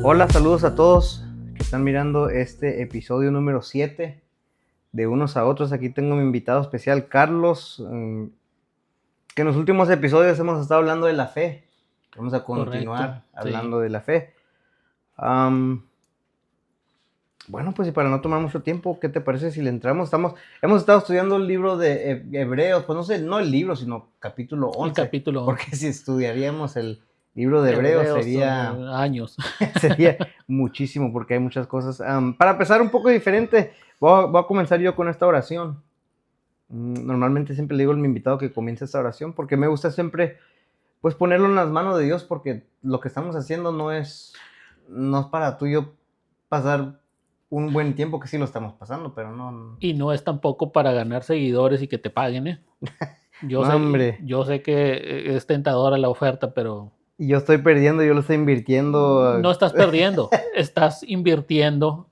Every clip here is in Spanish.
Hola, saludos a todos que están mirando este episodio número 7 de Unos a Otros. Aquí tengo mi invitado especial, Carlos, que en los últimos episodios hemos estado hablando de la fe. Vamos a continuar Correcto, hablando sí. de la fe. Bueno, pues y para no tomar mucho tiempo, ¿qué te parece si le entramos? Hemos estado estudiando el libro de Hebreos, pues no sé, no el libro, sino capítulo El 11, capítulo porque 11. si estudiaríamos el libro de Hebreos Hebreos sería son años. sería muchísimo, porque hay muchas cosas. Para empezar un poco diferente, voy a comenzar yo con esta oración. Normalmente siempre le digo a mi invitado que comience esta oración, porque me gusta siempre pues ponerlo en las manos de Dios, porque lo que estamos haciendo no es para tú y yo pasar un buen tiempo, que sí lo estamos pasando, pero no, Y no es tampoco para ganar seguidores y que te paguen, ¿eh? Yo no, sé, hombre. yo sé que es tentadora la oferta, pero Y yo estoy perdiendo, yo lo estoy invirtiendo. no estás perdiendo, estás invirtiendo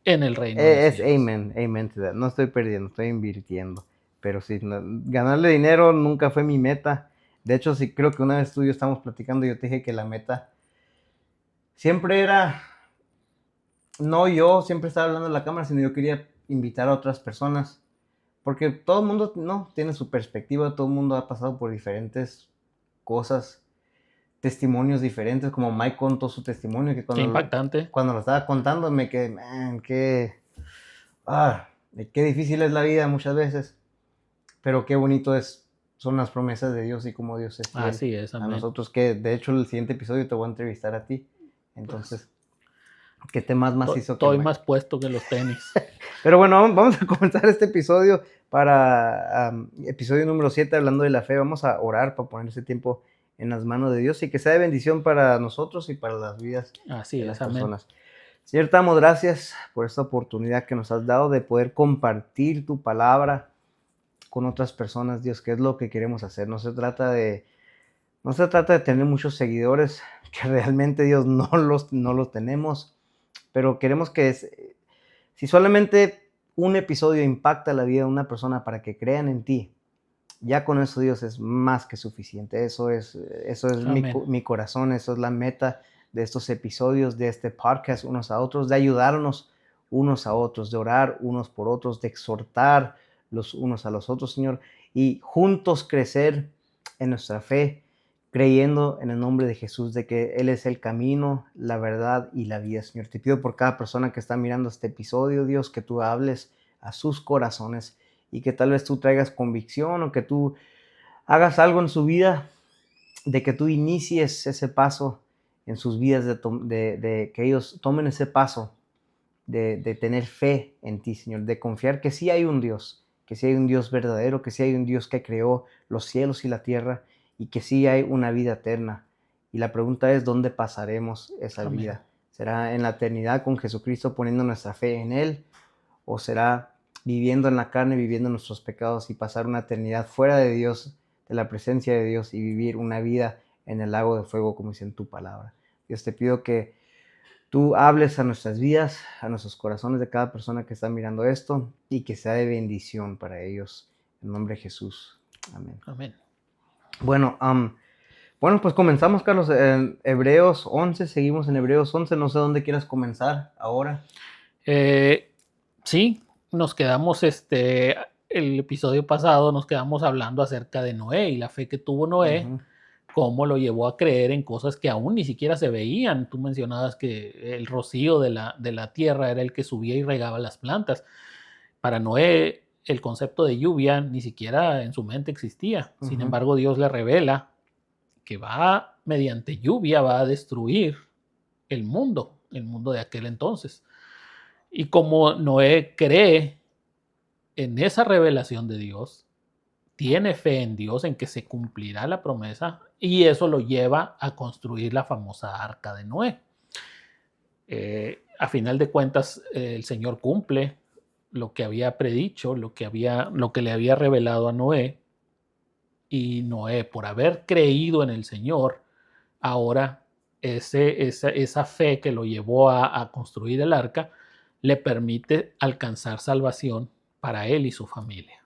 en el reino de los Es cielos. amen, amen to that. No estoy perdiendo, estoy invirtiendo. Pero sí, ganarle dinero nunca fue mi meta. De hecho, sí, creo que una vez tú y yo estábamos platicando y yo te dije que la meta siempre era, no yo siempre estaba hablando en la cámara, sino yo quería invitar a otras personas. Porque todo el mundo, no, tiene su perspectiva, todo el mundo ha pasado por diferentes cosas, testimonios diferentes, como Mike contó su testimonio, que Qué impactante. cuando lo estaba contando me quedé, man, ah, qué difícil es la vida muchas veces, pero qué bonito son las promesas de Dios y cómo Dios es fiel Así es, a amén. nosotros, que de hecho el siguiente episodio te voy a entrevistar a ti. Pues, Entonces, qué temas más hizo que estoy Mike. más puesto que los tenis. Pero bueno, vamos a comenzar este episodio episodio número 7, hablando de la fe. Vamos a orar para poner ese tiempo en las manos de Dios y que sea de bendición para nosotros y para las vidas Así de las es, amén. personas. Señor, te damos gracias por esta oportunidad que nos has dado de poder compartir tu palabra con otras personas, Dios, que es lo que queremos hacer. No se trata de tener muchos seguidores, que realmente, Dios, no los tenemos, pero queremos si solamente un episodio impacta la vida de una persona para que crean en ti, ya con eso, Dios, es más que suficiente. Eso es Amén. mi corazón, eso es la meta de estos episodios, de este podcast, unos a otros, de ayudarnos unos a otros, de orar unos por otros, de exhortar los unos a los otros, Señor, y juntos crecer en nuestra fe, creyendo en el nombre de Jesús, de que Él es el camino, la verdad y la vida, Señor. Te pido por cada persona que está mirando este episodio, Dios, que tú hables a sus corazones y que tal vez tú traigas convicción o que tú hagas algo en su vida, de que tú inicies ese paso en sus vidas, de que ellos tomen ese paso de tener fe en ti, Señor, de confiar que sí hay un Dios, que sí hay un Dios verdadero, que sí hay un Dios que creó los cielos y la tierra y que sí hay una vida eterna. Y la pregunta es, ¿dónde pasaremos esa Amén. vida? ¿Será en la eternidad con Jesucristo poniendo nuestra fe en Él? ¿O será viviendo en la carne, viviendo nuestros pecados y pasar una eternidad fuera de Dios, de la presencia de Dios y vivir una vida en el lago de fuego, como dice en tu palabra? Dios, te pido que tú hables a nuestras vidas, a nuestros corazones de cada persona que está mirando esto y que sea de bendición para ellos. En nombre de Jesús. Amén. Amén. Bueno, pues comenzamos, Carlos, en Hebreos 11, seguimos en Hebreos 11, no sé dónde quieras comenzar ahora. Sí, nos quedamos, el episodio pasado nos quedamos hablando acerca de Noé y la fe que tuvo Noé, Uh-huh. cómo lo llevó a creer en cosas que aún ni siquiera se veían. Tú mencionabas que el rocío de la tierra era el que subía y regaba las plantas. Para Noé, el concepto de lluvia ni siquiera en su mente existía. Sin Uh-huh. embargo, Dios le revela que mediante lluvia, va a destruir el mundo de aquel entonces. Y como Noé cree en esa revelación de Dios, tiene fe en Dios, en que se cumplirá la promesa, y eso lo lleva a construir la famosa arca de Noé. A final de cuentas, el Señor cumple lo que había predicho, lo que le había revelado a Noé, y Noé, por haber creído en el Señor, ahora esa fe que lo llevó a construir el arca le permite alcanzar salvación para él y su familia.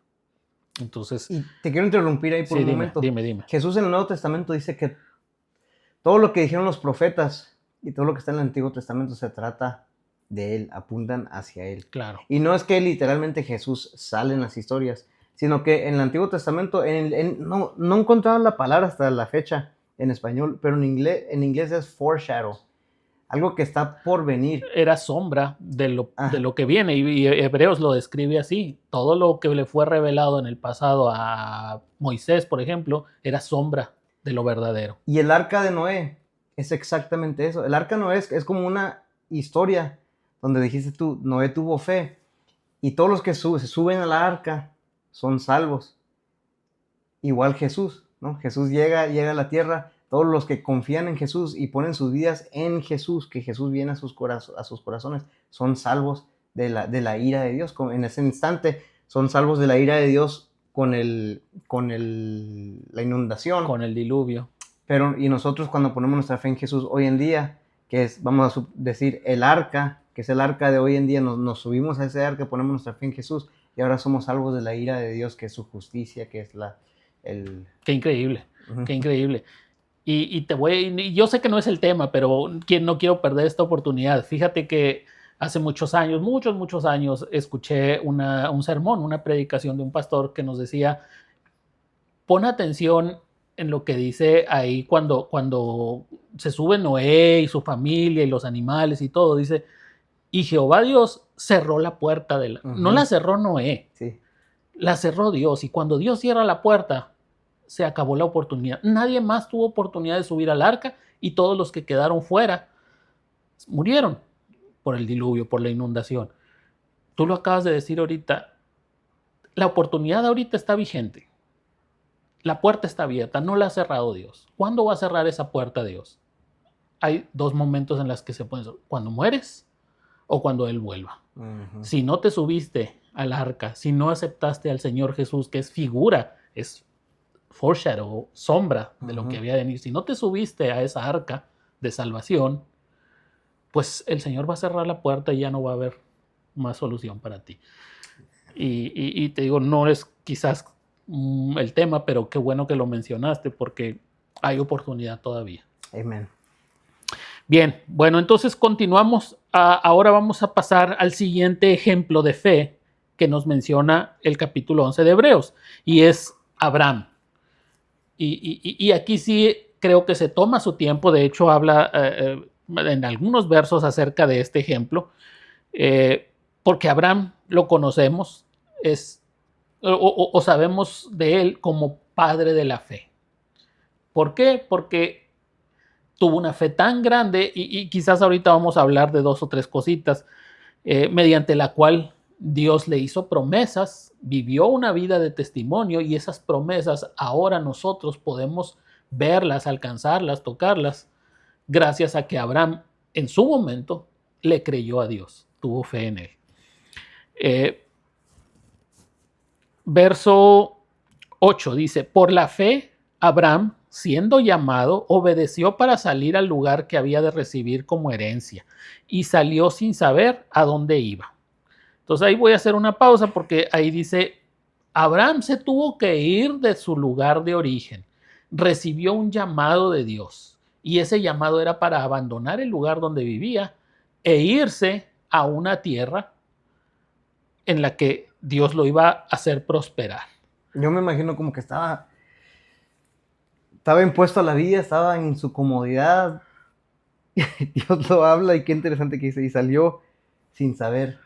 Entonces, Y te quiero interrumpir ahí por un momento. Dime. Jesús en el Nuevo Testamento dice que todo lo que dijeron los profetas y todo lo que está en el Antiguo Testamento se trata de él, apuntan hacia él. Claro. Y no es que literalmente Jesús sale en las historias, sino que en el Antiguo Testamento, no encontraba la palabra hasta la fecha en español, pero en inglés es foreshadow, algo que está por venir. Era sombra de lo que viene, y Hebreos lo describe así. Todo lo que le fue revelado en el pasado a Moisés, por ejemplo, era sombra de lo verdadero. Y el arca de Noé es exactamente eso. El arca de Noé es como una historia donde dijiste tú, Noé tuvo fe, y todos los que se suben a la arca son salvos. Igual Jesús, ¿no? Jesús llega a la tierra, todos los que confían en Jesús y ponen sus vidas en Jesús, que Jesús viene a sus corazones, son salvos de la ira de Dios. En ese instante son salvos de la ira de Dios con la inundación. Con el diluvio. Y nosotros cuando ponemos nuestra fe en Jesús hoy en día, que es, vamos a decir, el arca, que es el arca de hoy en día, nos subimos a ese arca, ponemos nuestra fe en Jesús y ahora somos salvos de la ira de Dios, que es su justicia, que es Qué increíble, qué increíble. Y yo sé que no es el tema, pero no quiero perder esta oportunidad. Fíjate que hace muchos años, muchos años, escuché un sermón, una predicación de un pastor que nos decía, pon atención en lo que dice ahí cuando se sube Noé y su familia y los animales y todo, dice, y Jehová Dios cerró la puerta no la cerró Noé, sí, la cerró Dios, y cuando Dios cierra la puerta, se acabó la oportunidad. Nadie más tuvo oportunidad de subir al arca, y todos los que quedaron fuera murieron por el diluvio, por la inundación. Tú lo acabas de decir ahorita, la oportunidad ahorita está vigente. La puerta está abierta, no la ha cerrado Dios. ¿Cuándo va a cerrar esa puerta Dios? Hay dos momentos en los que se pueden cerrar: cuando mueres o cuando Él vuelva. Si no te subiste al arca, si no aceptaste al Señor Jesús, que es figura, es foreshadow, sombra de lo que había de venir, si no te subiste a esa arca de salvación, pues el Señor va a cerrar la puerta y ya no va a haber más solución para ti. Y te digo, no es quizás el tema, pero qué bueno que lo mencionaste, porque hay oportunidad todavía. Amén. Bien, bueno, entonces continuamos. Ahora vamos a pasar al siguiente ejemplo de fe que nos menciona el capítulo 11 de Hebreos, y es Abraham. Y aquí sí creo que se toma su tiempo. De hecho, habla en algunos versos acerca de este ejemplo, porque Abraham lo conocemos, o sabemos de él como padre de la fe. ¿Por qué? Porque tuvo una fe tan grande, y quizás ahorita vamos a hablar de dos o tres cositas, mediante la cual Dios le hizo promesas, vivió una vida de testimonio, y esas promesas ahora nosotros podemos verlas, alcanzarlas, tocarlas, gracias a que Abraham en su momento le creyó a Dios, tuvo fe en él. Verso 8 dice, por la fe Abraham, siendo llamado, obedeció para salir al lugar que había de recibir como herencia, y salió sin saber a dónde iba. Entonces ahí voy a hacer una pausa, porque ahí dice, Abraham se tuvo que ir de su lugar de origen, recibió un llamado de Dios, y ese llamado era para abandonar el lugar donde vivía e irse a una tierra en la que Dios lo iba a hacer prosperar. Yo me imagino como que estaba impuesto a la vida, estaba en su comodidad. Dios lo habla, y qué interesante que dice, y salió sin saber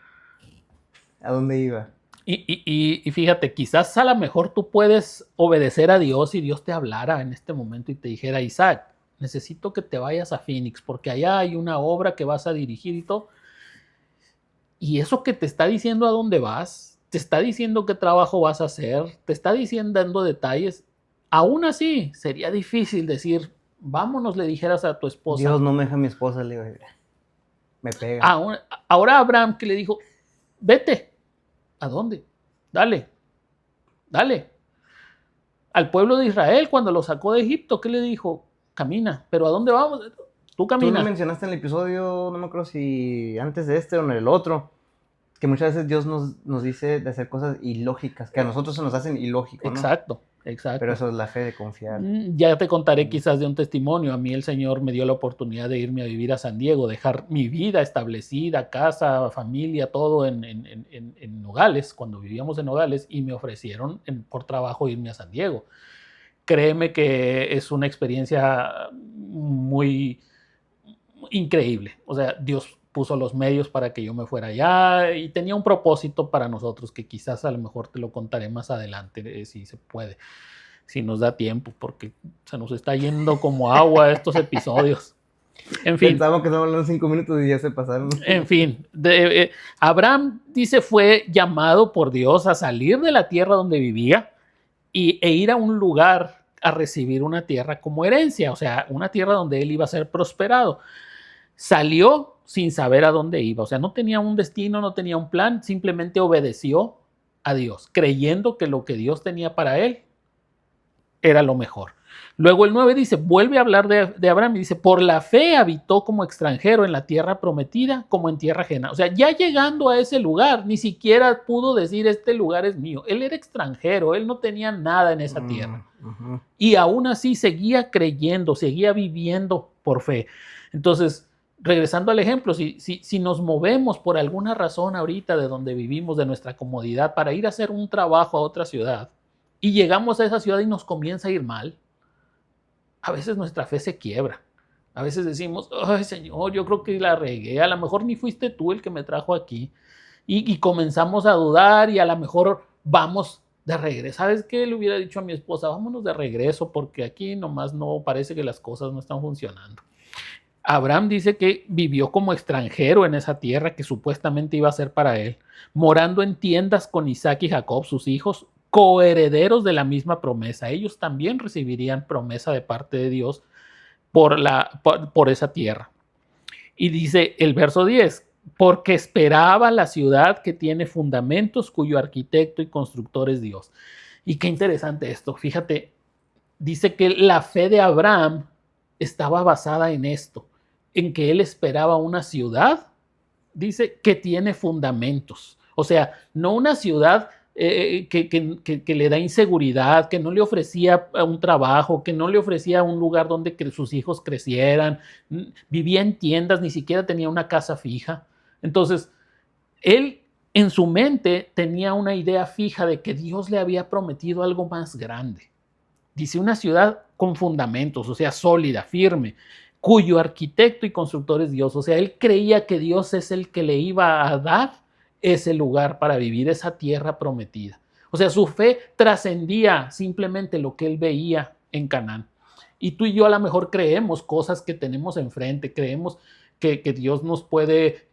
a dónde iba. Y fíjate, quizás a lo mejor tú puedes obedecer a Dios y Dios te hablara en este momento y te dijera, Isaac, necesito que te vayas a Phoenix porque allá hay una obra que vas a dirigir y todo. Y eso que te está diciendo a dónde vas, te está diciendo qué trabajo vas a hacer, te está dando detalles. Aún así, sería difícil decir, vámonos, le dijeras a tu esposa. Dios no me deja a mi esposa, le digo, me pega. Ahora Abraham, que le dijo, vete. ¿A dónde? Dale. Al pueblo de Israel, cuando lo sacó de Egipto, ¿qué le dijo? Camina. ¿Pero a dónde vamos? Tú camina. Tú lo mencionaste en el episodio, no me acuerdo si antes de este o en el otro, Que muchas veces Dios nos dice de hacer cosas ilógicas, que a nosotros se nos hacen ilógico, ¿no? Exacto, Pero exacto. eso es la fe de confiar. Ya te contaré quizás de un testimonio. A mí el Señor me dio la oportunidad de irme a vivir a San Diego, dejar mi vida establecida, casa, familia, todo en Nogales, cuando vivíamos en Nogales, y me ofrecieron por trabajo irme a San Diego. Créeme que es una experiencia muy increíble. O sea, Dios puso los medios para que yo me fuera allá y tenía un propósito para nosotros que quizás a lo mejor te lo contaré más adelante, si se puede, si nos da tiempo, porque se nos está yendo como agua estos episodios. En fin. Pensamos que estamos hablando 5 minutos y ya se pasaron. En fin, Abraham dice fue llamado por Dios a salir de la tierra donde vivía e ir a un lugar a recibir una tierra como herencia, o sea, una tierra donde él iba a ser prosperado. Salió sin saber a dónde iba, o sea, no tenía un destino, no tenía un plan, simplemente obedeció a Dios, creyendo que lo que Dios tenía para él era lo mejor. Luego el 9 dice, vuelve a hablar de Abraham y dice, por la fe habitó como extranjero en la tierra prometida como en tierra ajena. O sea, ya llegando a ese lugar, ni siquiera pudo decir, este lugar es mío. Él era extranjero, él no tenía nada en esa tierra. Y aún así seguía creyendo, seguía viviendo por fe. Entonces, regresando al ejemplo, si nos movemos por alguna razón ahorita de donde vivimos, de nuestra comodidad, para ir a hacer un trabajo a otra ciudad, y llegamos a esa ciudad y nos comienza a ir mal, a veces nuestra fe se quiebra. A veces decimos, ay Señor, yo creo que la regué, a lo mejor ni fuiste tú el que me trajo aquí. Y comenzamos a dudar y a lo mejor vamos de regreso. ¿Sabes qué? Le hubiera dicho a mi esposa, vámonos de regreso porque aquí nomás no parece que las cosas no están funcionando. Abraham dice que vivió como extranjero en esa tierra que supuestamente iba a ser para él, morando en tiendas con Isaac y Jacob, sus hijos, coherederos de la misma promesa. Ellos también recibirían promesa de parte de Dios por esa tierra. Y dice el verso 10, porque esperaba la ciudad que tiene fundamentos, cuyo arquitecto y constructor es Dios. Y qué interesante esto, fíjate, dice que la fe de Abraham estaba basada en esto, en que él esperaba una ciudad, dice, que tiene fundamentos. O sea, no una ciudad que le da inseguridad, que no le ofrecía un trabajo, que no le ofrecía un lugar donde sus hijos crecieran, vivía en tiendas, ni siquiera tenía una casa fija. Entonces, él en su mente tenía una idea fija de que Dios le había prometido algo más grande. Dice una ciudad con fundamentos, o sea, sólida, firme, cuyo arquitecto y constructor es Dios. O sea, él creía que Dios es el que le iba a dar ese lugar para vivir, esa tierra prometida. O sea, su fe trascendía simplemente lo que él veía en Canaán. Y tú y yo a lo mejor creemos cosas que tenemos enfrente, creemos que Dios nos puede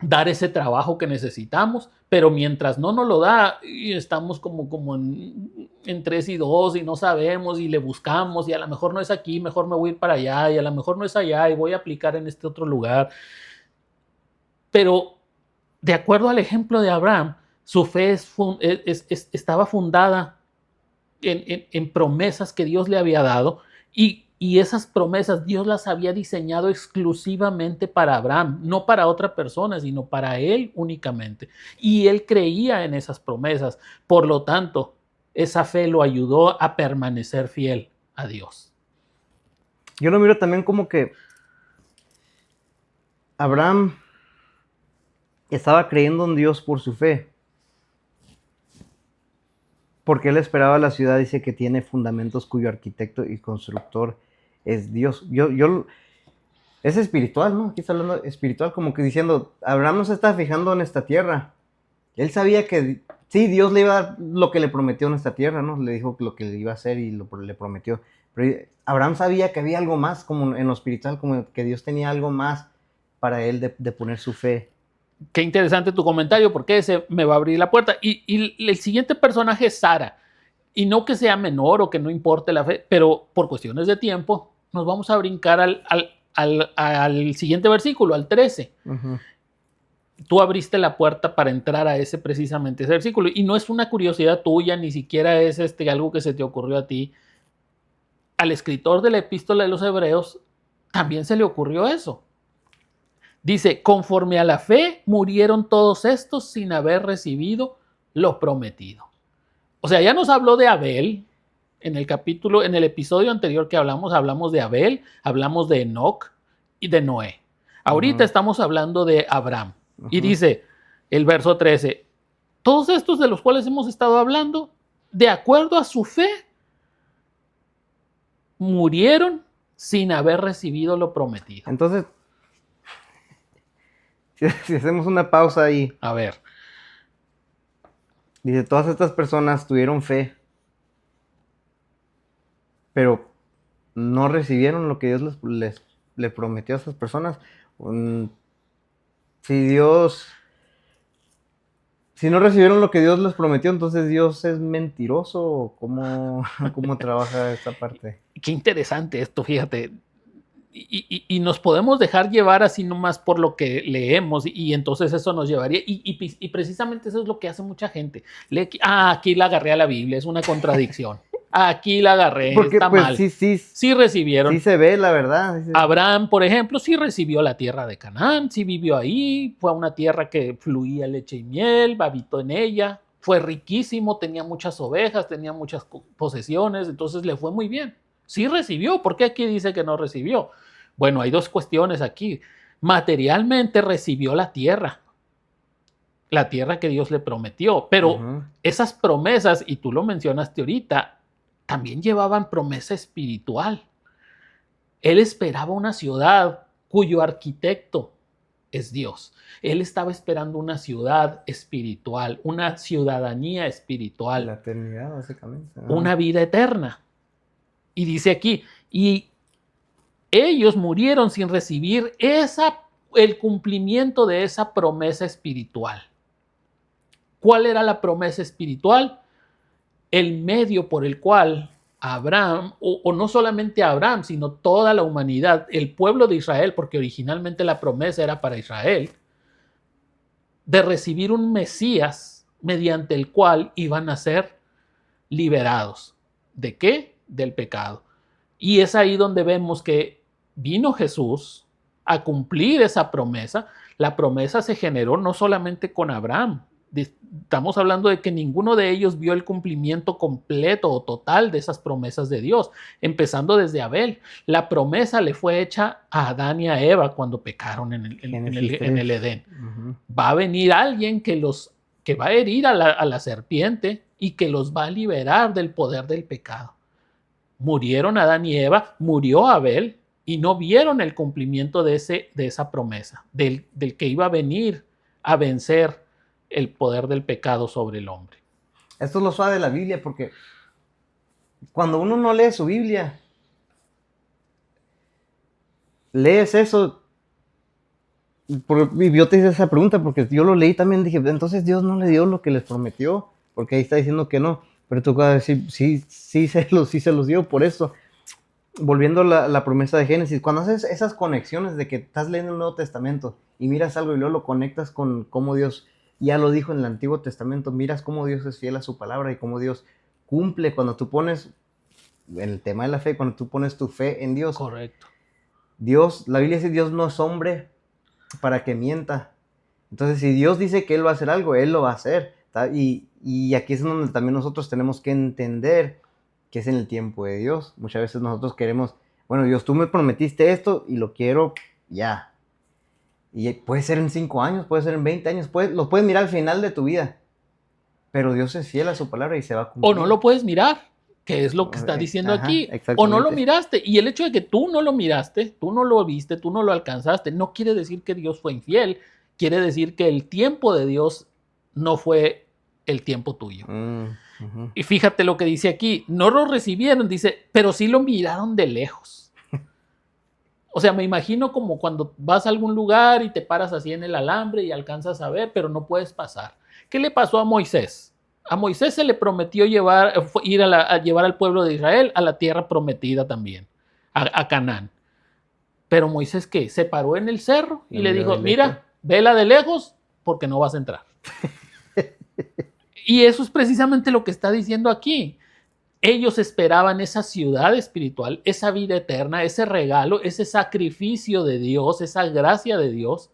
dar ese trabajo que necesitamos, pero mientras no nos lo da, estamos como en 3 y 2 y no sabemos y le buscamos y a lo mejor no es aquí, mejor me voy a ir para allá y a lo mejor no es allá y voy a aplicar en este otro lugar. Pero de acuerdo al ejemplo de Abraham, su fe estaba fundada en promesas que Dios le había dado y esas promesas Dios las había diseñado exclusivamente para Abraham, no para otra persona, sino para él únicamente. Y él creía en esas promesas. Por lo tanto, esa fe lo ayudó a permanecer fiel a Dios. Yo lo miro también como que Abraham estaba creyendo en Dios por su fe. Porque él esperaba la ciudad, dice que tiene fundamentos cuyo arquitecto y constructor es Dios. Es espiritual, ¿no? Aquí está hablando espiritual, como que diciendo, Abraham no se está fijando en esta tierra. Él sabía que sí, Dios le iba a dar lo que le prometió en esta tierra, ¿no? Le dijo lo que le iba a hacer y le prometió. Pero Abraham sabía que había algo más, como en lo espiritual, como que Dios tenía algo más para él de poner su fe. Qué interesante tu comentario, porque ese me va a abrir la puerta. Y el siguiente personaje es Sara. Y no que sea menor o que no importe la fe, pero por cuestiones de tiempo nos vamos a brincar al siguiente versículo, al 13. Uh-huh. Tú abriste la puerta para entrar a precisamente ese versículo. Y no es una curiosidad tuya, ni siquiera es algo que se te ocurrió a ti. Al escritor de la epístola de los Hebreos también se le ocurrió eso. Dice, conforme a la fe murieron todos estos sin haber recibido lo prometido. O sea, ya nos habló de Abel en el episodio anterior que hablamos de Abel, hablamos de Enoc y de Noé. Ahorita estamos hablando de Abraham. Y dice el verso 13, todos estos de los cuales hemos estado hablando, de acuerdo a su fe, murieron sin haber recibido lo prometido. Entonces, si hacemos una pausa ahí. A ver. Dice, todas estas personas tuvieron fe, pero no recibieron lo que Dios les prometió a esas personas. Si no recibieron lo que Dios les prometió, entonces Dios es mentiroso. ¿Cómo trabaja esta parte? Qué interesante esto, fíjate. Y nos podemos dejar llevar así nomás por lo que leemos y entonces eso nos llevaría, y precisamente eso es lo que hace mucha gente. Aquí la agarré a la Biblia, es una contradicción. Aquí la agarré, porque, está pues, mal. Sí recibieron. Sí se ve, la verdad. Sí. Abraham, por ejemplo, sí recibió la tierra de Canaán, sí vivió ahí, fue a una tierra que fluía leche y miel, habitó en ella, fue riquísimo, tenía muchas ovejas, tenía muchas posesiones, entonces le fue muy bien. Sí recibió. ¿Por qué aquí dice que no recibió? Bueno, hay dos cuestiones aquí. Materialmente recibió la tierra que Dios le prometió, pero esas promesas, y tú lo mencionaste ahorita, también llevaban promesa espiritual. Él esperaba una ciudad cuyo arquitecto es Dios. Él estaba esperando una ciudad espiritual, una ciudadanía espiritual. La eternidad, básicamente. Una vida eterna. Y dice aquí, y ellos murieron sin recibir el cumplimiento de esa promesa espiritual. ¿Cuál era la promesa espiritual? El medio por el cual Abraham, o no solamente Abraham, sino toda la humanidad, el pueblo de Israel, porque originalmente la promesa era para Israel, de recibir un Mesías mediante el cual iban a ser liberados. ¿De qué? Del pecado. Y es ahí donde vemos que vino Jesús a cumplir esa promesa. La promesa se generó no solamente con Abraham. Estamos hablando de que ninguno de ellos vio el cumplimiento completo o total de esas promesas de Dios, empezando desde Abel. La promesa le fue hecha a Adán y a Eva cuando pecaron en el Edén. Va a venir alguien que va a herir a la serpiente y que los va a liberar del poder del pecado. Murieron Adán y Eva, murió Abel y no vieron el cumplimiento de esa promesa, del que iba a venir a vencer el poder del pecado sobre el hombre. Esto es lo suave de la Biblia, porque cuando uno no lee su Biblia, lees eso. Y yo te hice esa pregunta porque yo lo leí también, dije, entonces Dios no le dio lo que les prometió, porque ahí está diciendo que no. Pero tú vas a decir, sí se los dio. Por eso, volviendo a la promesa de Génesis, cuando haces esas conexiones de que estás leyendo el Nuevo Testamento y miras algo y luego lo conectas con cómo Dios ya lo dijo en el Antiguo Testamento, miras cómo Dios es fiel a su palabra y cómo Dios cumple cuando tú pones, en el tema de la fe, cuando tú pones tu fe en Dios. Correcto. Dios, la Biblia dice, Dios no es hombre para que mienta. Entonces, si Dios dice que Él va a hacer algo, Él lo va a hacer. Y aquí es donde también nosotros tenemos que entender que es en el tiempo de Dios. Muchas veces nosotros queremos, bueno, Dios, tú me prometiste esto y lo quiero ya. Y puede ser en 5 años, puede ser en 20 años, lo puedes mirar al final de tu vida. Pero Dios es fiel a su palabra y se va a cumplir. O no lo puedes mirar, que es lo que está diciendo aquí. O no lo miraste. Y el hecho de que tú no lo miraste, tú no lo viste, tú no lo alcanzaste, no quiere decir que Dios fue infiel. Quiere decir que el tiempo de Dios no fue el tiempo tuyo. Y fíjate lo que dice aquí, no lo recibieron, dice, pero sí lo miraron de lejos. O sea, me imagino como cuando vas a algún lugar y te paras así en el alambre y alcanzas a ver, pero no puedes pasar. ¿Qué le pasó a Moisés? A Moisés se le prometió llevar al pueblo de Israel a la tierra prometida también, a Canaán. Pero Moisés, ¿qué? Se paró en el cerro y le dijo, mira, vela de lejos porque no vas a entrar. Y eso es precisamente lo que está diciendo aquí. Ellos esperaban esa ciudad espiritual, esa vida eterna, ese regalo, ese sacrificio de Dios, esa gracia de Dios,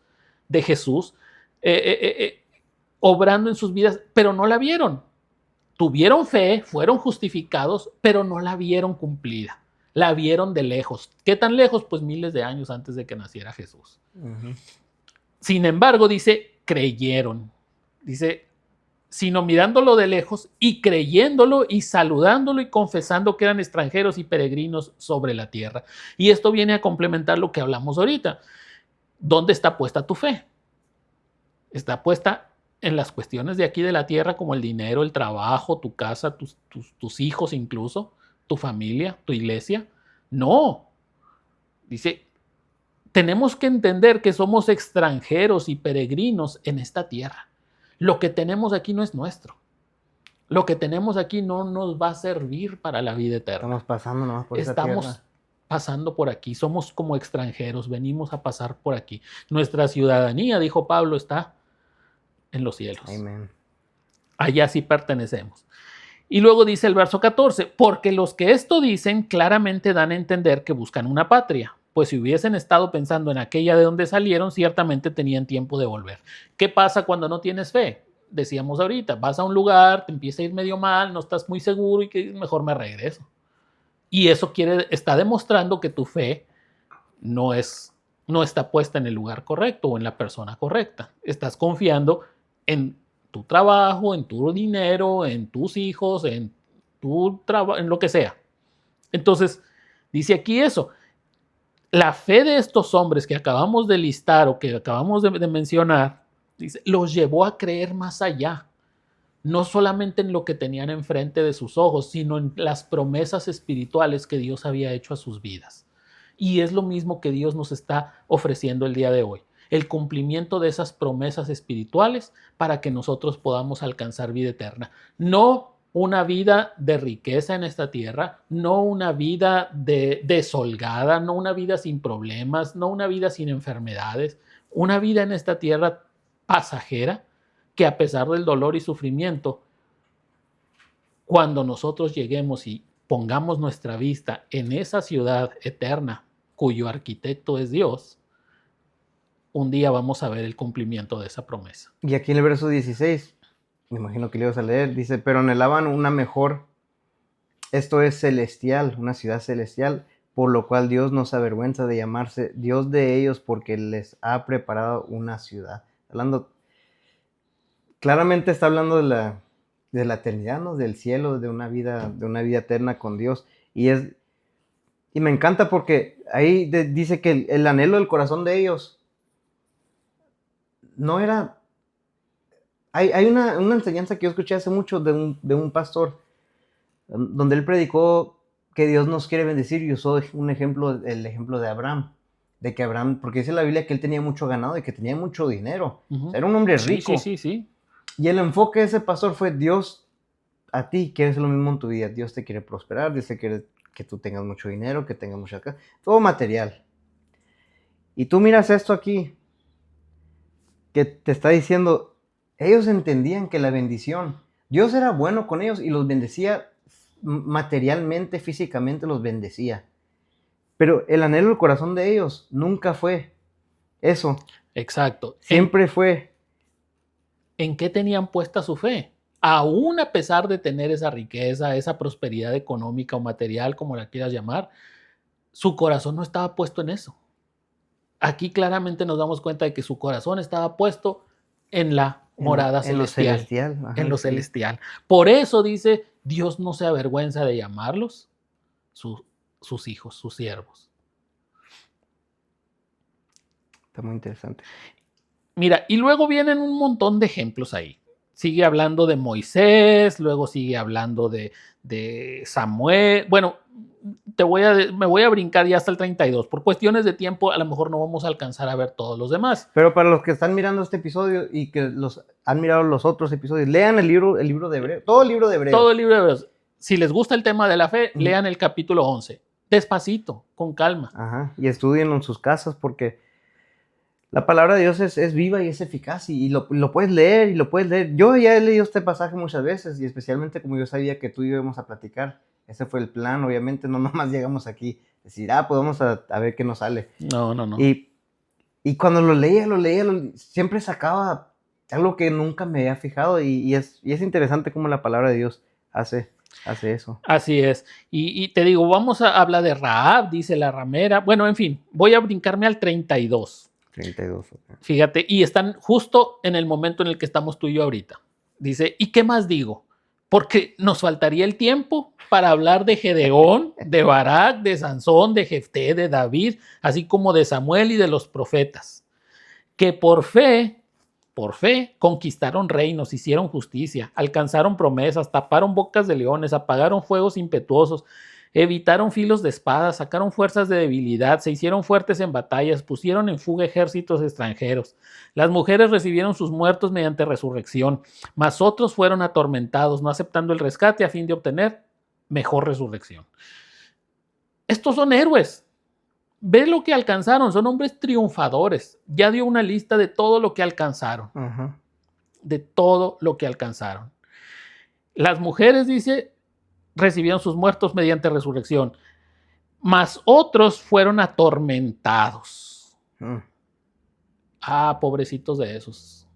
de Jesús, obrando en sus vidas, pero no la vieron. Tuvieron fe, fueron justificados, pero no la vieron cumplida. La vieron de lejos. ¿Qué tan lejos? Pues miles de años antes de que naciera Jesús. Sin embargo, dice, creyeron. Dice, sino mirándolo de lejos y creyéndolo y saludándolo y confesando que eran extranjeros y peregrinos sobre la tierra. Y esto viene a complementar lo que hablamos ahorita. ¿Dónde está puesta tu fe? Está puesta en las cuestiones de aquí de la tierra, como el dinero, el trabajo, tu casa, tus hijos incluso, tu familia, tu iglesia. No. Dice, tenemos que entender que somos extranjeros y peregrinos en esta tierra. Lo que tenemos aquí no es nuestro. Lo que tenemos aquí no nos va a servir para la vida eterna. Estamos pasando nomás por esa tierra. Estamos pasando por aquí. Somos como extranjeros. Venimos a pasar por aquí. Nuestra ciudadanía, dijo Pablo, está en los cielos. Amén. Allá sí pertenecemos. Y luego dice el verso 14, porque los que esto dicen claramente dan a entender que buscan una patria, pues si hubiesen estado pensando en aquella de donde salieron, ciertamente tenían tiempo de volver. ¿Qué pasa cuando no tienes fe? Decíamos ahorita, vas a un lugar, te empieza a ir medio mal, no estás muy seguro y que mejor me regreso. Y eso está demostrando que tu fe no está puesta en el lugar correcto o en la persona correcta. Estás confiando en tu trabajo, en tu dinero, en tus hijos, en tu trabajo, en lo que sea. Entonces, dice aquí eso. La fe de estos hombres que acabamos de listar o que acabamos de mencionar, dice, los llevó a creer más allá. No solamente en lo que tenían enfrente de sus ojos, sino en las promesas espirituales que Dios había hecho a sus vidas. Y es lo mismo que Dios nos está ofreciendo el día de hoy. El cumplimiento de esas promesas espirituales para que nosotros podamos alcanzar vida eterna. No una vida de riqueza en esta tierra, no una vida desolgada, no una vida sin problemas, no una vida sin enfermedades, una vida en esta tierra pasajera que a pesar del dolor y sufrimiento, cuando nosotros lleguemos y pongamos nuestra vista en esa ciudad eterna cuyo arquitecto es Dios, un día vamos a ver el cumplimiento de esa promesa. Y aquí en el verso 16, me imagino que le ibas a leer, dice, pero anhelaban una mejor, esto es celestial, una ciudad celestial, por lo cual Dios no se avergüenza de llamarse Dios de ellos porque les ha preparado una ciudad. Claramente está hablando de la eternidad, ¿no? Del cielo, de una vida eterna con Dios. Y me encanta porque ahí dice que el anhelo del corazón de ellos no era... Hay una enseñanza que yo escuché hace mucho de un pastor, donde él predicó que Dios nos quiere bendecir y usó el ejemplo de Abraham. De que Abraham, porque dice la Biblia que él tenía mucho ganado y que tenía mucho dinero. Uh-huh. O sea, era un hombre rico. Sí. Y el enfoque de ese pastor fue: Dios a ti quiere hacer lo mismo en tu vida. Dios te quiere prosperar, Dios te quiere que tú tengas mucho dinero, que tengas mucha casa, todo material. Y tú miras esto aquí, que te está diciendo, ellos entendían que la bendición, Dios era bueno con ellos y los bendecía materialmente, físicamente los bendecía. Pero el anhelo del corazón de ellos nunca fue eso. Exacto. Siempre fue... ¿En qué tenían puesta su fe? Aún a pesar de tener esa riqueza, esa prosperidad económica o material, como la quieras llamar, su corazón no estaba puesto en eso. Aquí claramente nos damos cuenta de que su corazón estaba puesto en la morada celestial. En lo celestial. Por eso dice, Dios no se avergüenza de llamarlos sus hijos, sus siervos. Está muy interesante. Mira, y luego vienen un montón de ejemplos ahí. Sigue hablando de Moisés, luego sigue hablando de Samuel. Bueno, me voy a brincar ya hasta el 32. Por cuestiones de tiempo, a lo mejor no vamos a alcanzar a ver todos los demás. Pero para los que están mirando este episodio y que han mirado los otros episodios, lean el libro de Hebreos, todo el libro de Hebreos. Todo el libro de Hebreos. Si les gusta el tema de la fe, lean el capítulo 11. Despacito, con calma. Ajá, y estudienlo en sus casas porque la palabra de Dios es viva y es eficaz y lo puedes leer y lo puedes leer. Yo ya he leído este pasaje muchas veces y especialmente como yo sabía que tú y yo íbamos a platicar, Ese fue el plan, obviamente, no nomás llegamos aquí, decir, pues vamos a ver qué nos sale. No. Y cuando lo leía, siempre sacaba algo que nunca me había fijado, y es interesante cómo la palabra de Dios hace eso. Así es. Y te digo, vamos a hablar de Rahab, dice la ramera. Bueno, en fin, voy a brincarme al 32. 32. Okay. Fíjate, y están justo en el momento en el que estamos tú y yo ahorita. Dice, ¿y qué más digo? Porque nos faltaría el tiempo para hablar de Gedeón, de Barak, de Sansón, de Jefté, de David, así como de Samuel y de los profetas, que por fe, conquistaron reinos, hicieron justicia, alcanzaron promesas, taparon bocas de leones, apagaron fuegos impetuosos, evitaron filos de espadas, sacaron fuerzas de debilidad, se hicieron fuertes en batallas, pusieron en fuga ejércitos extranjeros. Las mujeres recibieron sus muertos mediante resurrección, mas otros fueron atormentados, no aceptando el rescate a fin de obtener mejor resurrección. Estos son héroes. Ve lo que alcanzaron, son hombres triunfadores. Ya dio una lista de todo lo que alcanzaron. Uh-huh. De todo lo que alcanzaron. Las mujeres, dice, recibieron sus muertos mediante resurrección, mas otros fueron atormentados. Pobrecitos de esos.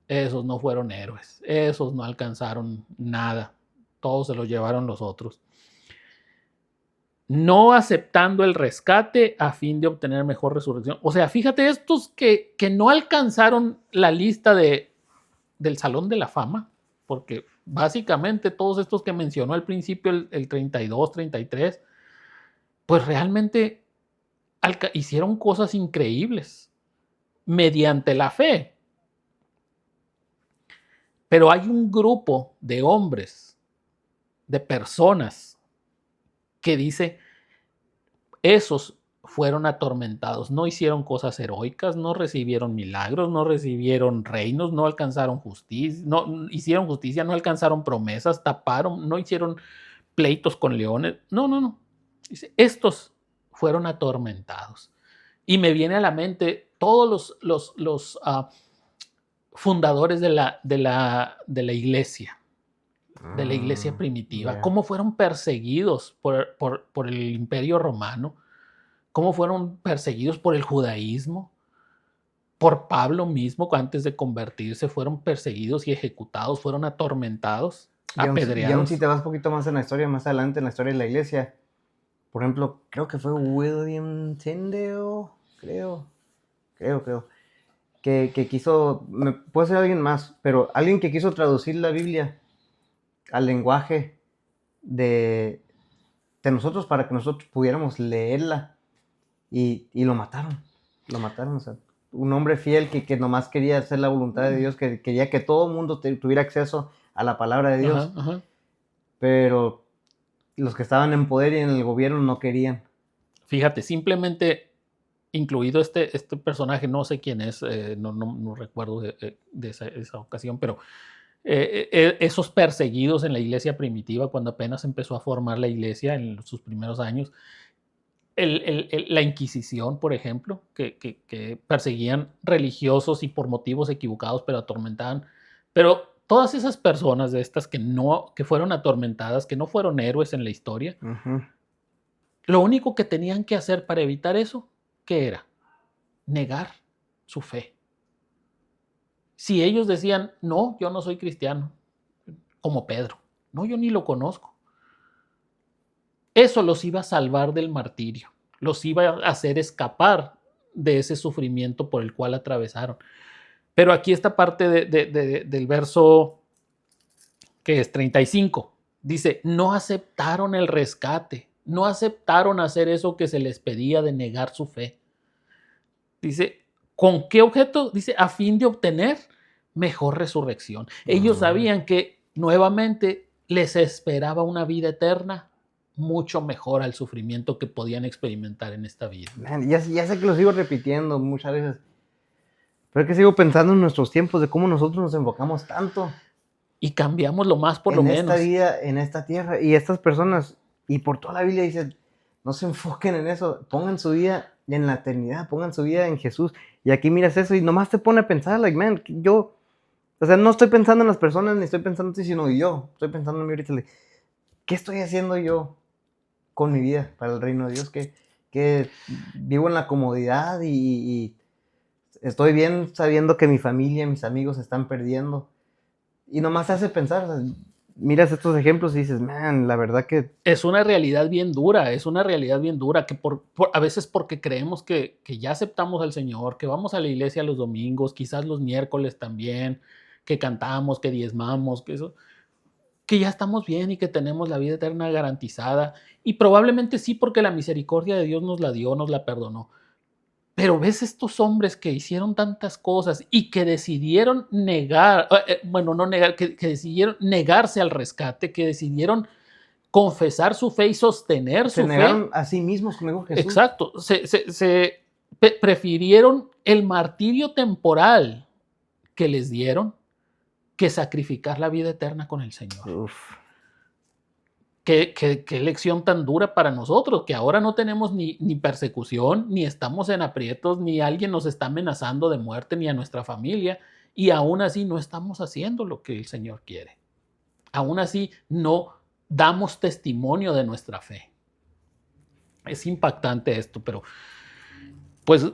Esos no fueron héroes. Esos no alcanzaron nada. Todos se los llevaron los otros. No aceptando el rescate a fin de obtener mejor resurrección. O sea, fíjate, estos que no alcanzaron la lista del Salón de la Fama, porque básicamente todos estos que mencionó al principio, el 32, 33, pues realmente hicieron cosas increíbles mediante la fe. Pero hay un grupo de hombres, de personas, que dice, esos fueron atormentados, no hicieron cosas heroicas, no recibieron milagros, no recibieron reinos, no alcanzaron justicia, no hicieron justicia, no alcanzaron promesas, taparon, no hicieron pleitos con leones. No. Dice, estos fueron atormentados. Y me viene a la mente todos los fundadores de la iglesia. De la iglesia primitiva, cómo fueron perseguidos por el Imperio Romano, cómo fueron perseguidos por el judaísmo, por Pablo mismo, antes de convertirse, fueron perseguidos y ejecutados, fueron atormentados, apedreados. Y aún si te vas un poquito más en la historia, más adelante en la historia de la iglesia, por ejemplo, creo que fue William Tyndale, creo, que quiso, puede ser alguien más, pero alguien que quiso traducir la Biblia al lenguaje de nosotros para que nosotros pudiéramos leerla, y lo mataron, o sea, un hombre fiel que nomás quería hacer la voluntad de Dios, que quería que todo el mundo tuviera acceso a la palabra de Dios. Pero los que estaban en poder y en el gobierno no querían. Fíjate, simplemente incluido este personaje, no sé quién es, no recuerdo de esa ocasión, pero esos perseguidos en la iglesia primitiva, cuando apenas empezó a formar la iglesia en sus primeros años, la Inquisición, por ejemplo, que perseguían religiosos y por motivos equivocados, pero atormentaban. Pero todas esas personas de estas que fueron atormentadas, que no fueron héroes en la historia, lo único que tenían que hacer para evitar eso, ¿qué era? Negar su fe. Si ellos decían, no, yo no soy cristiano, como Pedro, no, yo ni lo conozco, eso los iba a salvar del martirio, los iba a hacer escapar de ese sufrimiento por el cual atravesaron. Pero aquí esta parte del verso que es 35, dice, no aceptaron el rescate, no aceptaron hacer eso que se les pedía de negar su fe. Dice, ¿con qué objeto? Dice, a fin de obtener mejor resurrección. Ellos sabían que nuevamente les esperaba una vida eterna mucho mejor al sufrimiento que podían experimentar en esta vida. Man, ya sé que lo sigo repitiendo muchas veces, pero es que sigo pensando en nuestros tiempos, de cómo nosotros nos enfocamos tanto. Y cambiamos lo más por lo menos. En esta vida, en esta tierra, y estas personas, y por toda la Biblia dicen, no se enfoquen en eso, pongan su vida en la eternidad, pongan su vida en Jesús. Y aquí miras eso y nomás te pone a pensar, like, man, yo, o sea, no estoy pensando en las personas, ni estoy pensando en ti, sino yo estoy pensando en mí ahorita, like, ¿qué estoy haciendo yo con mi vida para el reino de Dios? Que vivo en la comodidad y estoy bien sabiendo que mi familia, mis amigos se están perdiendo. Y nomás te hace pensar, o sea, miras estos ejemplos y dices, man, la verdad que... Es una realidad bien dura, que a veces porque creemos que ya aceptamos al Señor, que vamos a la iglesia los domingos, quizás los miércoles también, que cantamos, que diezmamos, que ya estamos bien y que tenemos la vida eterna garantizada. Y probablemente sí, porque la misericordia de Dios nos la dio, nos la perdonó. Pero ves estos hombres que hicieron tantas cosas y que decidieron que decidieron negarse al rescate, que decidieron confesar su fe y sostener se su negaron fe. a sí mismos, como dijo Jesús. Exacto. Prefirieron el martirio temporal que les dieron que sacrificar la vida eterna con el Señor. Uf. Qué lección tan dura para nosotros, que ahora no tenemos ni persecución, ni estamos en aprietos, ni alguien nos está amenazando de muerte, ni a nuestra familia, y aún así no estamos haciendo lo que el Señor quiere. Aún así no damos testimonio de nuestra fe. Es impactante esto, pero pues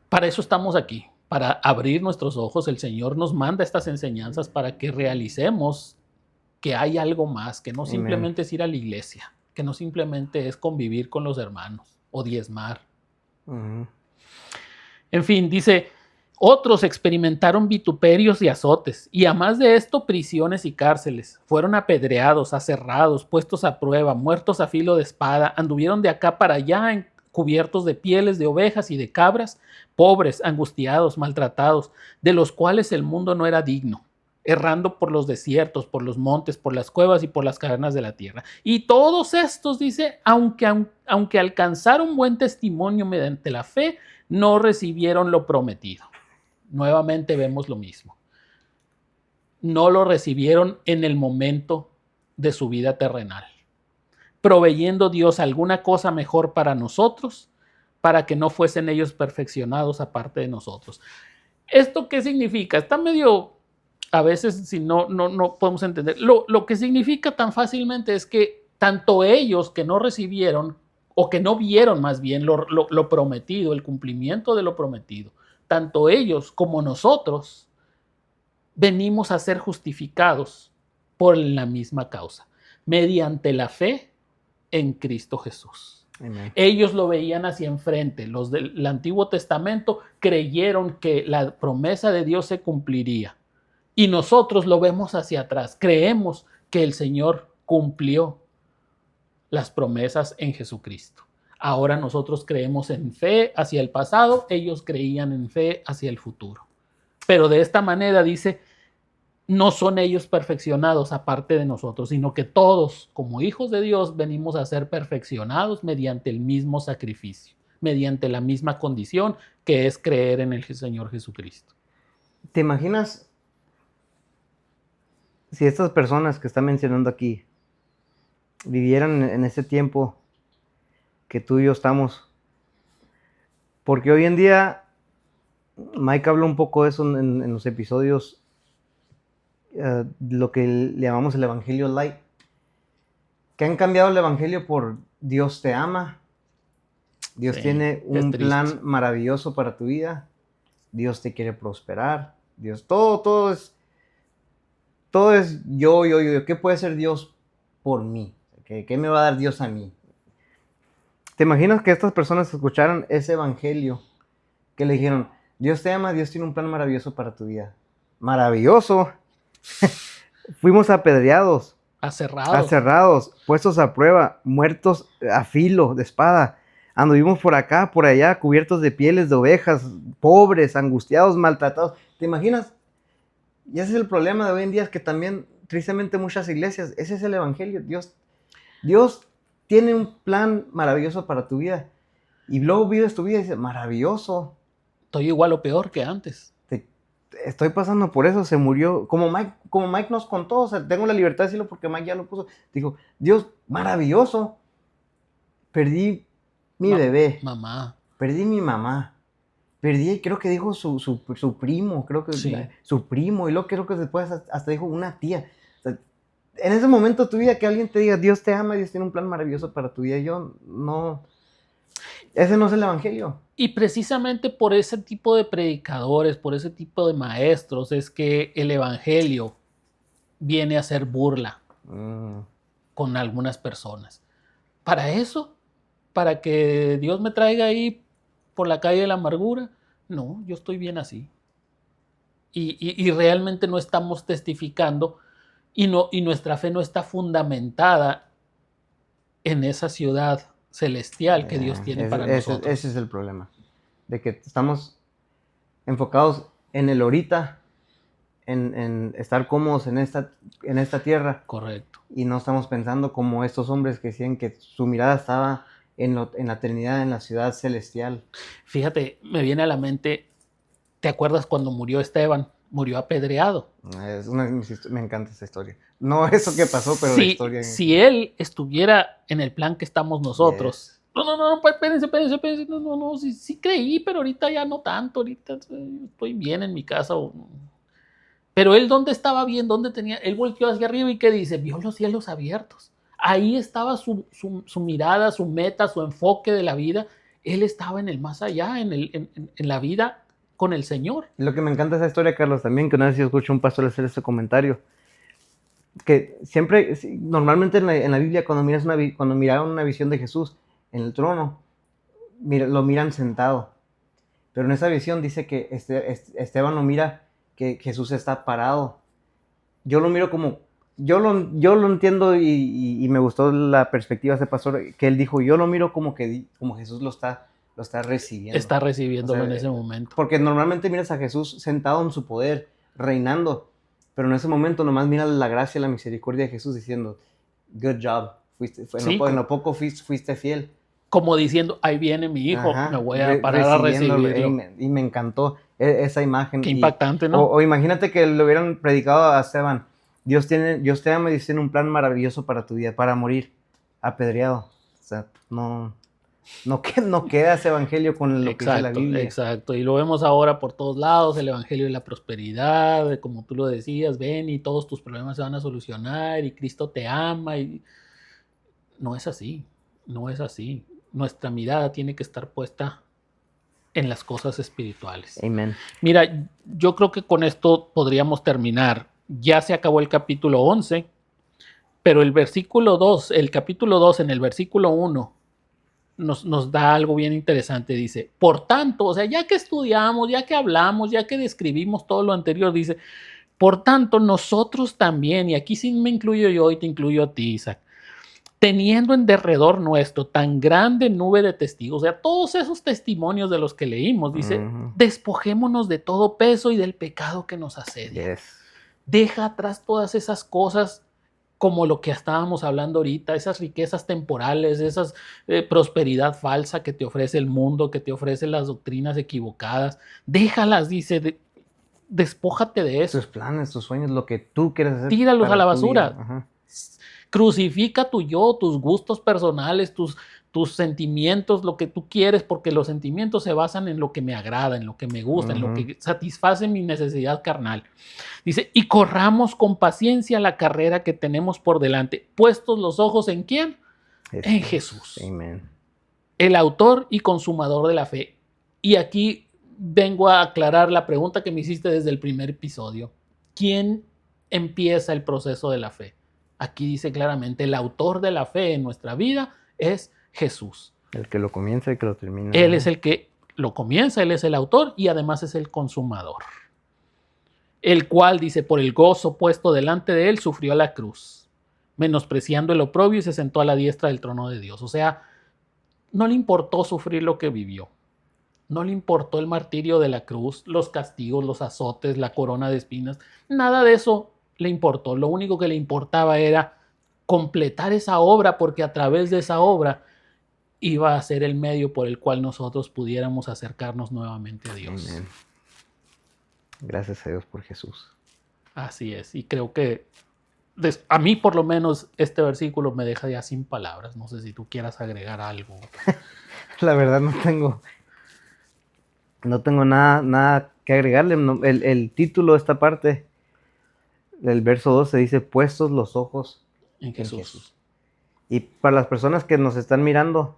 para eso estamos aquí, para abrir nuestros ojos. El Señor nos manda estas enseñanzas para que realicemos que hay algo más, que no simplemente es ir a la iglesia, que no simplemente es convivir con los hermanos o diezmar. En fin, dice, otros experimentaron vituperios y azotes, y a más de esto, prisiones y cárceles. Fueron apedreados, aserrados, puestos a prueba, muertos a filo de espada, anduvieron de acá para allá cubiertos de pieles de ovejas y de cabras, pobres, angustiados, maltratados, de los cuales el mundo no era digno, errando por los desiertos, por los montes, por las cuevas y por las cavernas de la tierra. Y todos estos, dice, aunque alcanzaron buen testimonio mediante la fe, no recibieron lo prometido. Nuevamente vemos lo mismo. No lo recibieron en el momento de su vida terrenal, proveyendo Dios alguna cosa mejor para nosotros, para que no fuesen ellos perfeccionados aparte de nosotros. ¿Esto qué significa? Está medio... A veces si no podemos entender. Lo que significa tan fácilmente es que tanto ellos que no recibieron o que no vieron más bien lo prometido, el cumplimiento de lo prometido, tanto ellos como nosotros venimos a ser justificados por la misma causa, mediante la fe en Cristo Jesús. Amen. Ellos lo veían hacia enfrente. Los del Antiguo Testamento creyeron que la promesa de Dios se cumpliría. Y nosotros lo vemos hacia atrás. Creemos que el Señor cumplió las promesas en Jesucristo. Ahora nosotros creemos en fe hacia el pasado, ellos creían en fe hacia el futuro. Pero de esta manera dice, no son ellos perfeccionados aparte de nosotros, sino que todos, como hijos de Dios, venimos a ser perfeccionados mediante el mismo sacrificio, mediante la misma condición que es creer en el Señor Jesucristo. ¿Te imaginas si estas personas que está mencionando aquí vivieran en ese tiempo que tú y yo estamos? Porque hoy en día, Mike habló un poco de eso en los episodios, lo que le llamamos el Evangelio Light, que han cambiado el Evangelio por Dios te ama, Dios tiene un plan maravilloso para tu vida, Dios te quiere prosperar, Dios, todo es yo. ¿Qué puede hacer Dios por mí? ¿Qué me va a dar Dios a mí? ¿Te imaginas que estas personas escucharan ese evangelio? Que le dijeron, Dios te ama, Dios tiene un plan maravilloso para tu vida. ¡Maravilloso! Fuimos apedreados. Aserrados, puestos a prueba, muertos a filo de espada. Anduvimos por acá, por allá, cubiertos de pieles de ovejas, pobres, angustiados, maltratados. ¿Te imaginas? Y ese es el problema de hoy en día, es que también, tristemente, muchas iglesias, ese es el evangelio. Dios tiene un plan maravilloso para tu vida. Y luego vives tu vida y dices, maravilloso. Estoy igual o peor que antes. Estoy pasando por eso, se murió. Como Mike nos contó, o sea, tengo la libertad de decirlo porque Mike ya lo puso. Dijo, Dios, maravilloso. Perdí mi bebé. Mamá. Perdí mi mamá. Perdí, creo que dijo su primo, creo que sí. Su primo, y luego creo que después hasta dijo una tía. O sea, en ese momento de tu vida que alguien te diga, Dios te ama, Dios tiene un plan maravilloso para tu vida, ese no es el evangelio. Y precisamente por ese tipo de predicadores, por ese tipo de maestros, es que el evangelio viene a ser burla con algunas personas. Para eso, para que Dios me traiga ahí por la calle de la amargura, no, yo estoy bien así. Y realmente no estamos testificando y nuestra fe no está fundamentada en esa ciudad celestial que Dios tiene para nosotros. Ese es el problema, de que estamos enfocados en el ahorita, en estar cómodos en esta tierra. Correcto. Y no estamos pensando como estos hombres que decían que su mirada estaba en la eternidad, en la ciudad celestial. Fíjate, me viene a la mente, ¿te acuerdas cuando murió Esteban? Murió apedreado. Me encanta esa historia. No eso que pasó, pero la historia. Si él estuviera en el plan que estamos nosotros. Yes. No, pues espérense. No, sí creí, pero ahorita ya no tanto. Ahorita estoy bien en mi casa. Pero él, ¿dónde estaba bien? ¿Dónde tenía? Él volteó hacia arriba y ¿qué dice? Vio los cielos abiertos. Ahí estaba su mirada, su meta, su enfoque de la vida. Él estaba en el más allá, en la vida con el Señor. Lo que me encanta de esa historia, Carlos, también, que una vez yo escuché a un pastor hacer este comentario, que siempre, normalmente en la Biblia, cuando miraron una visión de Jesús en el trono, lo miran sentado. Pero en esa visión dice que Esteban lo mira que Jesús está parado. Yo lo miro como, yo lo entiendo y me gustó la perspectiva de ese pastor, que él dijo, yo lo miro como Jesús lo está recibiendo. Está recibiéndolo en ese momento. Porque normalmente miras a Jesús sentado en su poder, reinando, pero en ese momento nomás miras la gracia y la misericordia de Jesús diciendo, good job, en lo poco fuiste fiel. Como diciendo, ahí viene mi hijo, me voy a parar a recibirlo. Y me encantó esa imagen. Qué impactante, ¿no? O imagínate que le hubieran predicado a Esteban, Dios te ama y Dios tiene un plan maravilloso para tu vida, para morir apedreado. O sea, no queda ese evangelio con lo que dice la Biblia. Exacto, y lo vemos ahora por todos lados, el evangelio de la prosperidad, como tú lo decías, ven y todos tus problemas se van a solucionar y Cristo te ama. Y no es así, no es así. Nuestra mirada tiene que estar puesta en las cosas espirituales. Amén. Mira, yo creo que con esto podríamos terminar. Ya se acabó el capítulo 11, pero el capítulo 2 en el versículo 1 nos da algo bien interesante. Dice, por tanto, o sea, ya que estudiamos, ya que hablamos, ya que describimos todo lo anterior, dice, por tanto, nosotros también, y aquí sí me incluyo yo y te incluyo a ti, Isaac, teniendo en derredor nuestro tan grande nube de testigos, o sea, todos esos testimonios de los que leímos, dice, despojémonos de todo peso y del pecado que nos asedia. Yes. Deja atrás todas esas cosas como lo que estábamos hablando ahorita, esas riquezas temporales, esas prosperidad falsa que te ofrece el mundo, que te ofrecen las doctrinas equivocadas. Déjalas, dice, despójate de eso. Tus planes, tus sueños, lo que tú quieres hacer. Tíralos a la basura. Crucifica tu yo, tus gustos personales, tus sentimientos, lo que tú quieres, porque los sentimientos se basan en lo que me agrada, en lo que me gusta, en lo que satisface mi necesidad carnal. Dice, y corramos con paciencia la carrera que tenemos por delante, puestos los ojos ¿en quién? En Jesús. Amen. El autor y consumador de la fe. Y aquí vengo a aclarar la pregunta que me hiciste desde el primer episodio. ¿Quién empieza el proceso de la fe? Aquí dice claramente, el autor de la fe en nuestra vida es Jesús. El que lo comienza y que lo termina. Él es el que lo comienza, Él es el autor y además es el consumador. El cual, dice, por el gozo puesto delante de Él, sufrió la cruz, menospreciando el oprobio y se sentó a la diestra del trono de Dios. O sea, no le importó sufrir lo que vivió. No le importó el martirio de la cruz, los castigos, los azotes, la corona de espinas. Nada de eso le importó. Lo único que le importaba era completar esa obra, porque a través de esa obra iba a ser el medio por el cual nosotros pudiéramos acercarnos nuevamente a Dios. Amén. Gracias a Dios por Jesús. Así es. Y creo que a mí por lo menos este versículo me deja ya sin palabras. No sé si tú quieras agregar algo. La verdad no tengo nada que agregarle. El título de esta parte El verso 12 dice, puestos los ojos en en Jesús. Jesús. Y para las personas que nos están mirando,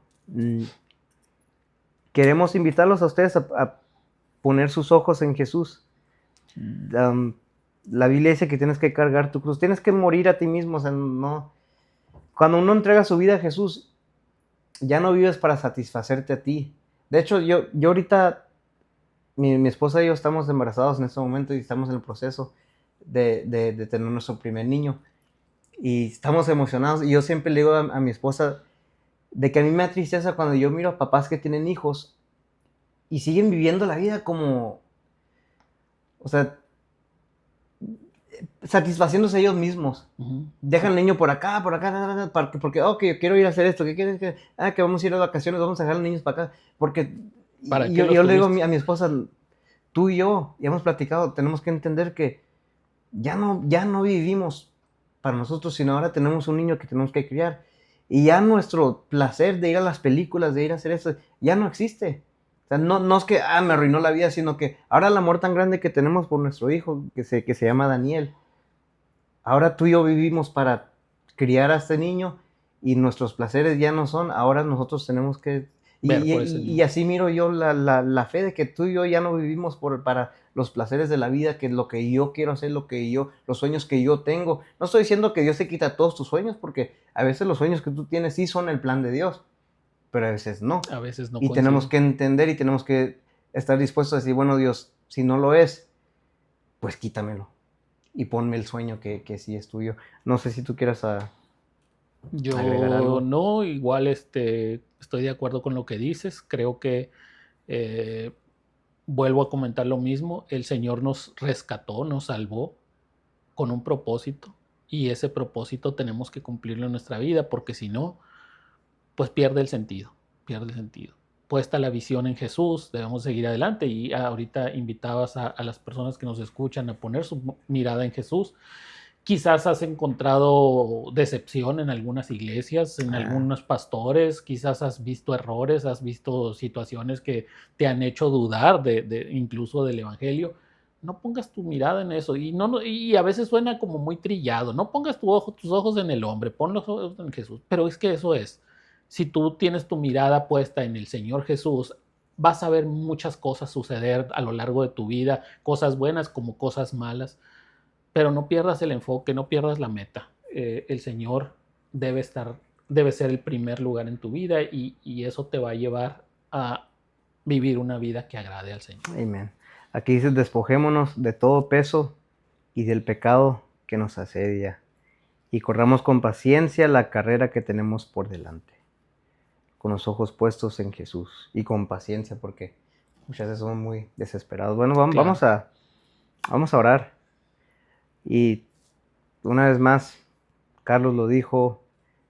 queremos invitarlos a ustedes a poner sus ojos en Jesús. La Biblia dice que tienes que cargar tu cruz, tienes que morir a ti mismo. O sea, no. Cuando uno entrega su vida a Jesús, ya no vives para satisfacerte a ti. De hecho, yo ahorita, mi esposa y yo estamos embarazados en este momento y estamos en el proceso de tener nuestro primer niño. Y estamos emocionados. Y yo siempre le digo a mi esposa de que a mí me da tristeza cuando yo miro a papás que tienen hijos y siguen viviendo la vida como, o sea, satisfaciéndose ellos mismos. Dejan al niño por acá, porque yo quiero ir a hacer esto, que vamos a ir a vacaciones, vamos a dejar a los niños para acá, porque yo le digo a mi esposa, tú y yo, ya hemos platicado, tenemos que entender que ya no vivimos para nosotros, sino ahora tenemos un niño que tenemos que criar, y ya nuestro placer de ir a las películas, de ir a hacer eso, ya no existe. O sea, no es que me arruinó la vida, sino que ahora el amor tan grande que tenemos por nuestro hijo, que se llama Daniel, ahora tú y yo vivimos para criar a este niño y nuestros placeres ya no son, ahora nosotros tenemos que... Y así miro yo la fe de que tú y yo ya no vivimos para los placeres de la vida, que lo que yo quiero hacer, los sueños que yo tengo. No estoy diciendo que Dios te quita todos tus sueños, porque a veces los sueños que tú tienes sí son el plan de Dios, pero a veces no. A veces no. Y tenemos que entender y tenemos que estar dispuestos a decir, bueno, Dios, si no lo es, pues quítamelo y ponme el sueño que sí es tuyo. No sé si tú quieras agregar algo. Yo no, igual estoy de acuerdo con lo que dices. Creo que vuelvo a comentar lo mismo. El Señor nos rescató, nos salvó con un propósito, y ese propósito tenemos que cumplirlo en nuestra vida, porque si no, pues pierde el sentido. Puesta la visión en Jesús, debemos seguir adelante. Y ahorita invitabas a las personas que nos escuchan a poner su mirada en Jesús. Quizás has encontrado decepción en algunas iglesias, en algunos pastores, quizás has visto errores, has visto situaciones que te han hecho dudar incluso del evangelio. No pongas tu mirada en eso, y a veces suena como muy trillado. No pongas tus ojos en el hombre, pon los ojos en Jesús. Pero es que eso es. Si tú tienes tu mirada puesta en el Señor Jesús, vas a ver muchas cosas suceder a lo largo de tu vida, cosas buenas como cosas malas. Pero no pierdas el enfoque, no pierdas la meta. El Señor debe ser el primer lugar en tu vida, y eso te va a llevar a vivir una vida que agrade al Señor. Amén. Aquí dice, despojémonos de todo peso y del pecado que nos asedia, y corramos con paciencia la carrera que tenemos por delante, con los ojos puestos en Jesús, y con paciencia, porque muchas veces somos muy desesperados. Bueno, vamos a orar. Y una vez más, Carlos lo dijo,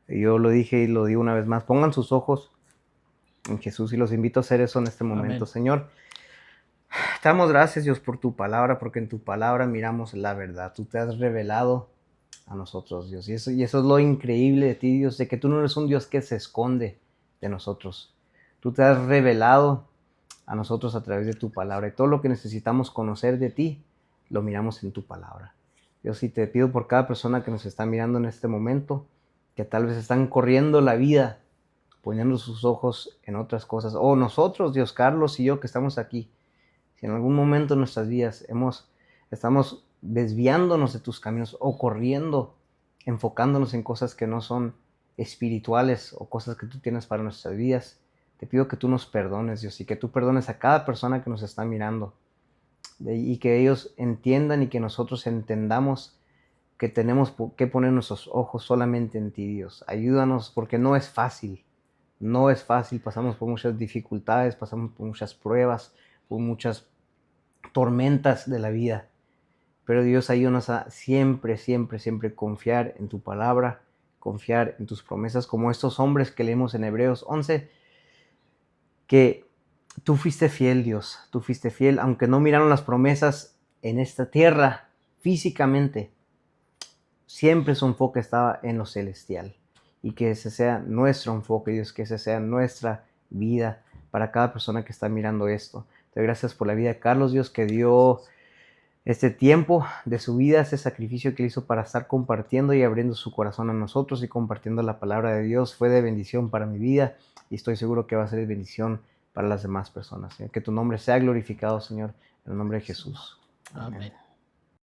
yo lo dije y lo digo una vez más, pongan sus ojos en Jesús, y los invito a hacer eso en este momento. Amén. Señor, te damos gracias, Dios, por tu palabra, porque en tu palabra miramos la verdad. Tú te has revelado a nosotros, Dios, y eso es lo increíble de ti, Dios, de que tú no eres un Dios que se esconde de nosotros. Tú te has revelado a nosotros a través de tu palabra, y todo lo que necesitamos conocer de ti, lo miramos en tu palabra. Dios, y te pido por cada persona que nos está mirando en este momento, que tal vez están corriendo la vida, poniendo sus ojos en otras cosas, o nosotros, Dios, Carlos y yo, que estamos aquí, si en algún momento de nuestras vidas estamos desviándonos de tus caminos, o corriendo, enfocándonos en cosas que no son espirituales, o cosas que tú tienes para nuestras vidas, te pido que tú nos perdones, Dios, y que tú perdones a cada persona que nos está mirando, y que ellos entiendan y que nosotros entendamos que tenemos que poner nuestros ojos solamente en ti, Dios. Ayúdanos, porque no es fácil, pasamos por muchas dificultades, pasamos por muchas pruebas, por muchas tormentas de la vida, pero Dios, ayúdanos a siempre confiar en tu palabra, confiar en tus promesas, como estos hombres que leemos en Hebreos 11, que tú fuiste fiel, Dios, tú fuiste fiel, aunque no miraron las promesas en esta tierra físicamente, siempre su enfoque estaba en lo celestial, y que ese sea nuestro enfoque, Dios, que esa sea nuestra vida para cada persona que está mirando esto. Te doy gracias por la vida de Carlos, Dios, que dio este tiempo de su vida, ese sacrificio que él hizo para estar compartiendo y abriendo su corazón a nosotros y compartiendo la palabra de Dios, fue de bendición para mi vida y estoy seguro que va a ser de bendición para las demás personas. Señor. Que tu nombre sea glorificado, Señor, en el nombre de Jesús. Amén.